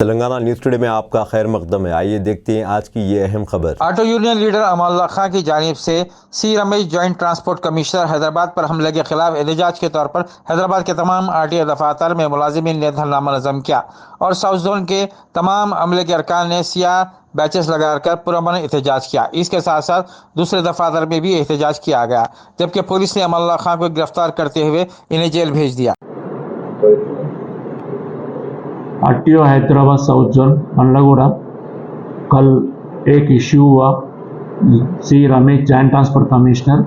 Telangana news today में आपका खैर मकदम है। आइए देखते हैं आज की ये अहम खबर। Auto union leader Amanullah Khan की जानिब से C Ramesh joint transport commissioner Hyderabad पर हमले के खिलाफ एहतजाज के तौर पर हैदराबाद के तमाम आरटीओ दफातर में मुलाजिमीन ने धरना नज़म किया और साउथ जोन के तमाम अमले के अरकान ने सियाह बैचेस लगाकर पुरअमन एहतजाज किया। इसके साथ साथ दूसरे दफातर में भी एहतजाज किया गया, जबकि पुलिस ने अमानुल्लाह खां को गिरफ्तार करते हुए इन्हें जेल भेज दिया। आरटीओ हैदराबाद साउथ जोन मंडलागुड़ा कल एक इश्यू हुआ। सी रमेश जॉइंट ट्रांसपोर्ट कमिश्नर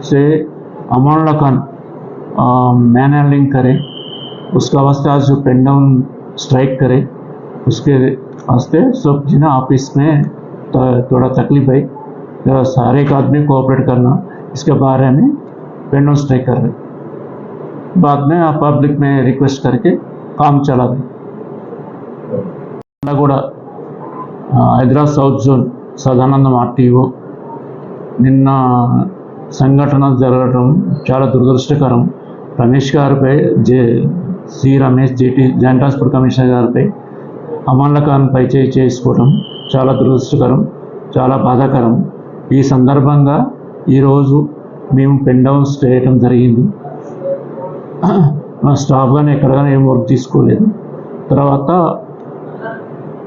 से अमानुल्लाह खान मैन हैंडलिंग करे, उसका वास्ते आज जो पेन डाउन स्ट्राइक करे, उसके वास्ते सब जिना ऑफिस में थोड़ा तकलीफ है, जरा सारे एक आदमी कोऑपरेट करना, इसके बारे में पेन डाउन स्ट्राइक कर रहे। बाद में पब्लिक में रिक्वेस्ट करके काम चला गया। కూడా Hyderabad south zone Sadanandam RTO నిన్న సంఘటన జరగడం చాలా దురదృష్టకరం. రమేష్ గారిపై C Ramesh joint transport commissioner గారిపై అమానుల్లాహ్ ఖాన్ పై చేసుకోవడం చాలా దురదృష్టకరం, చాలా బాధాకరం. ఈ సందర్భంగా ఈరోజు మేము పెన్ డౌన్ చేయడం జరిగింది. మా స్టాఫ్ కానీ ఎక్కడ కానీ ఏం వర్క్ తీసుకోలేదు. తర్వాత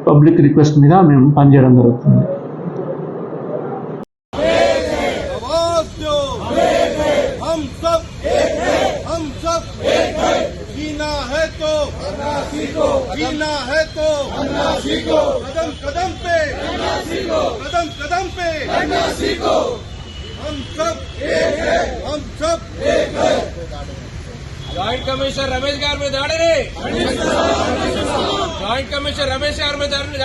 పబ్లిక్ రిక్వెస్ట్ మీద మేము పనిచేయడం జరుగుతుంది. జాయింట్ కమిషనర్ రమేష్ గారి మీద దాడి, జాయింట్ కమిషనర్ రమేష్ గారి మీద దాడి